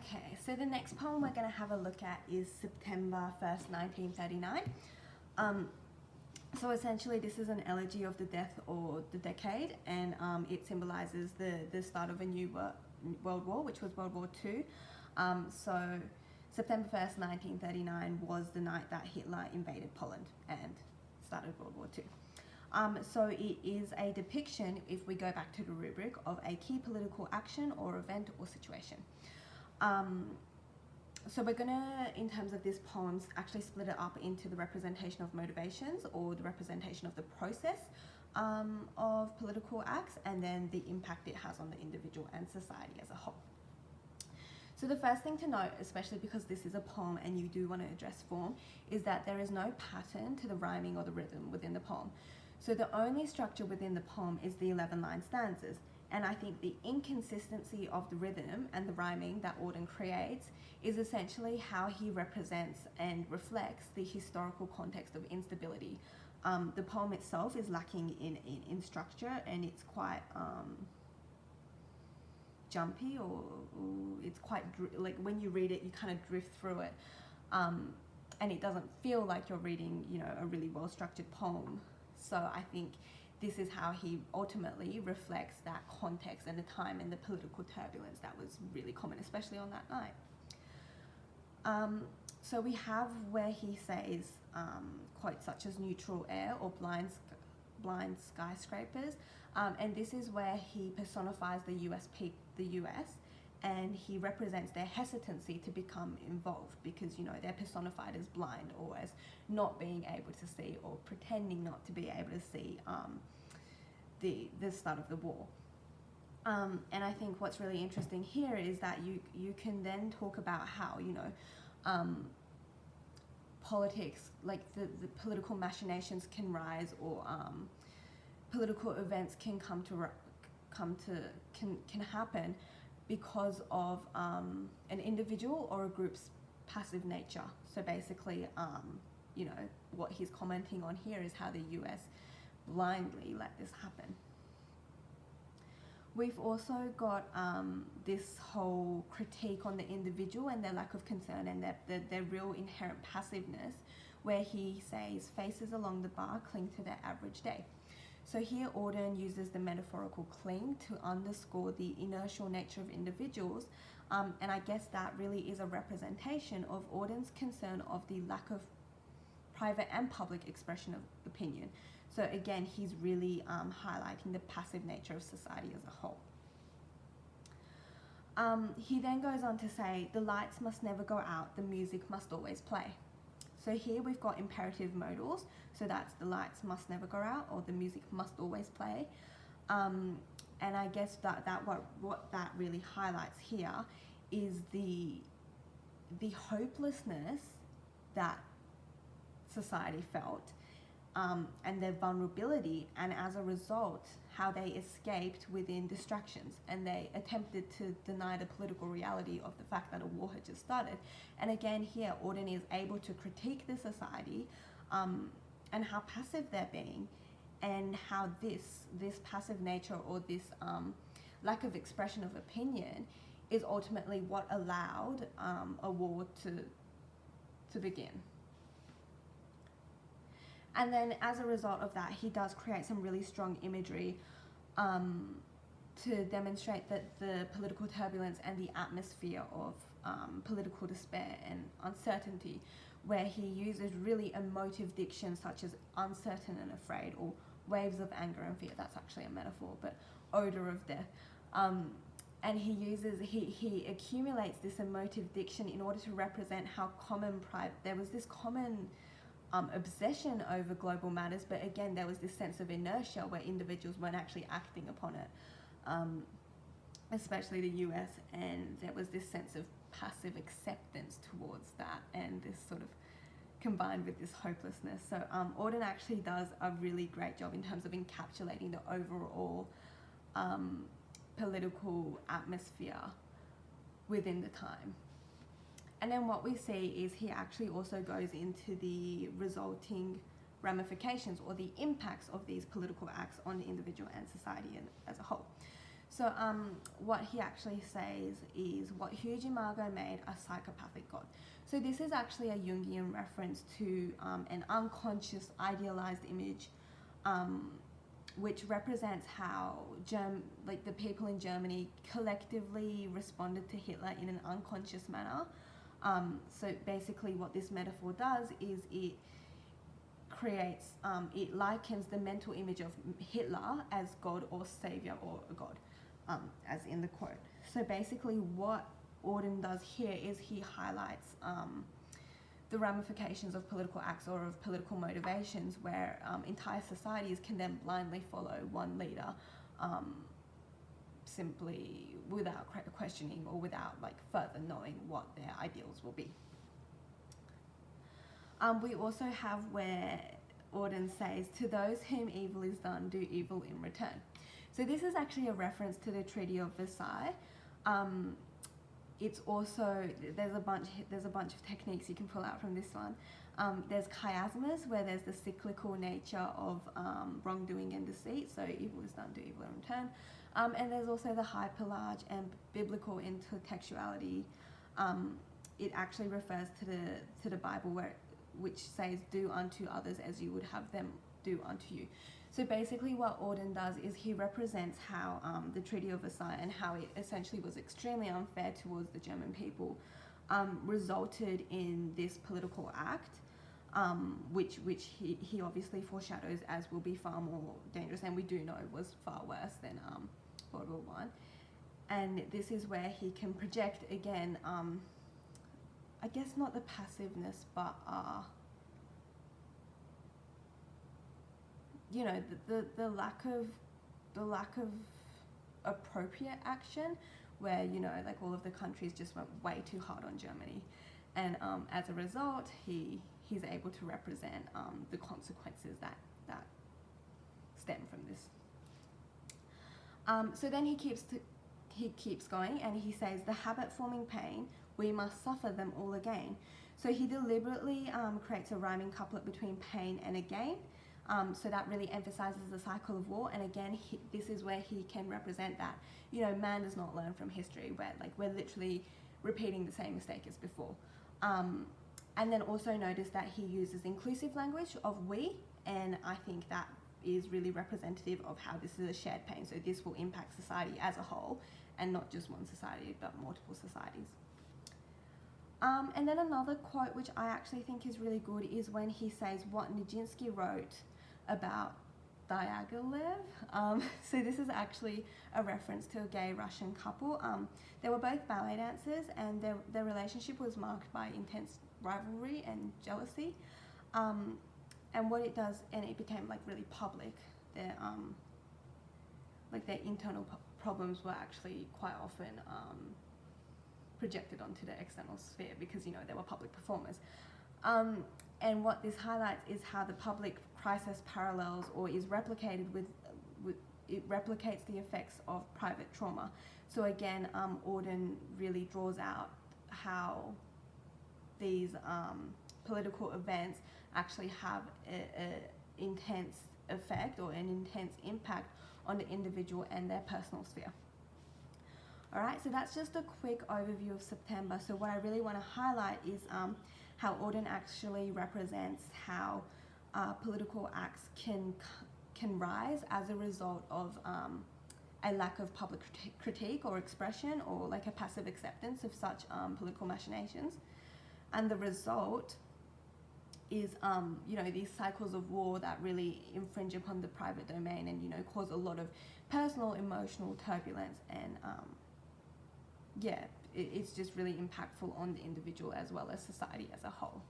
Okay, so the next poem we're going to have a look at is September 1st, 1939. So essentially this is an elegy of the death or the decade, and it symbolises the start of a new world war, which was World War II. So September 1st, 1939 was the night that Hitler invaded Poland and started World War II. So it is a depiction, if we go back to the rubric, of a key political action or event or situation. So we're gonna, in terms of this poem, actually split it up into the representation of motivations or the representation of the process of political acts, and then the impact it has on the individual and society as a whole. So the first thing to note, especially because this is a poem and you do want to address form, is that there is no pattern to the rhyming or the rhythm within the poem. So the only structure within the poem is the 11-line stanzas. And I think the inconsistency of the rhythm and the rhyming that Auden creates is essentially how he represents and reflects the historical context of instability. The poem itself is lacking in structure, and it's quite jumpy, or it's quite, like when you read it, you kind of drift through it. And it doesn't feel like you're reading, a really well-structured poem. So I think this is how he ultimately reflects that context and the time and the political turbulence that was really common, especially on that night. So we have where he says quotes such as neutral air or blind skyscrapers, and this is where he personifies the US, and he represents their hesitancy to become involved, because they're personified as blind or as not being able to see, or pretending not to be able to see the start of the war. And I think what's really interesting here is that you can then talk about how politics, like the political machinations can rise, or political events can can happen because of an individual or a group's passive nature. So basically, what he's commenting on here is how the US blindly let this happen. We've also got this whole critique on the individual and their lack of concern, and their real inherent passiveness, where he says faces along the bar cling to their average day. So here Auden uses the metaphorical cling to underscore the inertial nature of individuals, and I guess that really is a representation of Auden's concern of the lack of private and public expression of opinion. So again, he's really highlighting the passive nature of society as a whole. He then goes on to say, the lights must never go out, the music must always play. So here we've got imperative modals, so that's the lights must never go out, or the music must always play. And I guess what that really highlights here is the hopelessness that society felt, and their vulnerability, and as a result, how they escaped within distractions, and they attempted to deny the political reality of the fact that a war had just started. And again, here Auden is able to critique the society and how passive they're being, and how this passive nature, or this lack of expression of opinion, is ultimately what allowed a war to begin. And then as a result of that, he does create some really strong imagery to demonstrate that the political turbulence and the atmosphere of political despair and uncertainty, where he uses really emotive diction such as uncertain and afraid, or waves of anger and fear. That's actually a metaphor, but odor of death. And he accumulates this emotive diction in order to represent how there was this common obsession over global matters, but again, there was this sense of inertia where individuals weren't actually acting upon it, especially the US, and there was this sense of passive acceptance towards that, and this sort of combined with this hopelessness. So Auden actually does a really great job in terms of encapsulating the overall political atmosphere within the time. And then what we see is he actually also goes into the resulting ramifications, or the impacts of these political acts on the individual and society as a whole. So what he actually says is, what huge imago made a psychopathic god. So this is actually a Jungian reference to an unconscious idealized image, which represents how the people in Germany collectively responded to Hitler in an unconscious manner. So basically what this metaphor does is it creates, it likens the mental image of Hitler as God or Savior or a God, as in the quote. So basically what Auden does here is he highlights the ramifications of political acts or of political motivations, where entire societies can then blindly follow one leader, simply without questioning or without further knowing what their ideals will be. We also have where Auden says, to those whom evil is done, do evil in return. So this is actually a reference to the Treaty of Versailles. It's also, there's a bunch of techniques you can pull out from this one. There's chiasmus, where there's the cyclical nature of wrongdoing and deceit, so evil is done, do evil in return. And there's also the hyperlarge and biblical intertextuality. It actually refers to the Bible, which says, do unto others as you would have them do unto you. So basically what Auden does is he represents how the Treaty of Versailles and how it essentially was extremely unfair towards the German people resulted in this political act, which he obviously foreshadows as will be far more dangerous, and we do know was far worse than World War I. And this is where he can project again, I guess not the passiveness, but you know, the lack of appropriate action, where, you know, all of the countries just went way too hard on Germany, and as a result he's able to represent the consequences that stem from this. So then he keeps going, and he says, the habit forming pain, we must suffer them all again. So he deliberately creates a rhyming couplet between pain and again. So that really emphasizes the cycle of war, and again this is where he can represent that, you know, man does not learn from history, where we're literally repeating the same mistake as before. And then also notice that he uses inclusive language of we, and I think that is really representative of how this is a shared pain. So this will impact society as a whole, and not just one society but multiple societies. And then another quote which I actually think is really good is when he says what Nijinsky wrote about Diaghilev. So this is actually a reference to a gay Russian couple. They were both ballet dancers, and their relationship was marked by intense rivalry and jealousy. And what it does, and it became really public, their internal problems were actually quite often projected onto the external sphere, because, you know, they were public performers. And what this highlights is how the public crisis parallels or is replicated with it replicates the effects of private trauma. So again, Auden really draws out how these political events actually have an intense effect or an intense impact on the individual and their personal sphere. Alright, so that's just a quick overview of September. So what I really want to highlight is how Auden actually represents how political acts can rise as a result of a lack of public critique or expression, or a passive acceptance of such political machinations. And the result is, you know, these cycles of war that really infringe upon the private domain and, you know, cause a lot of personal, emotional turbulence, and yeah, it's just really impactful on the individual as well as society as a whole.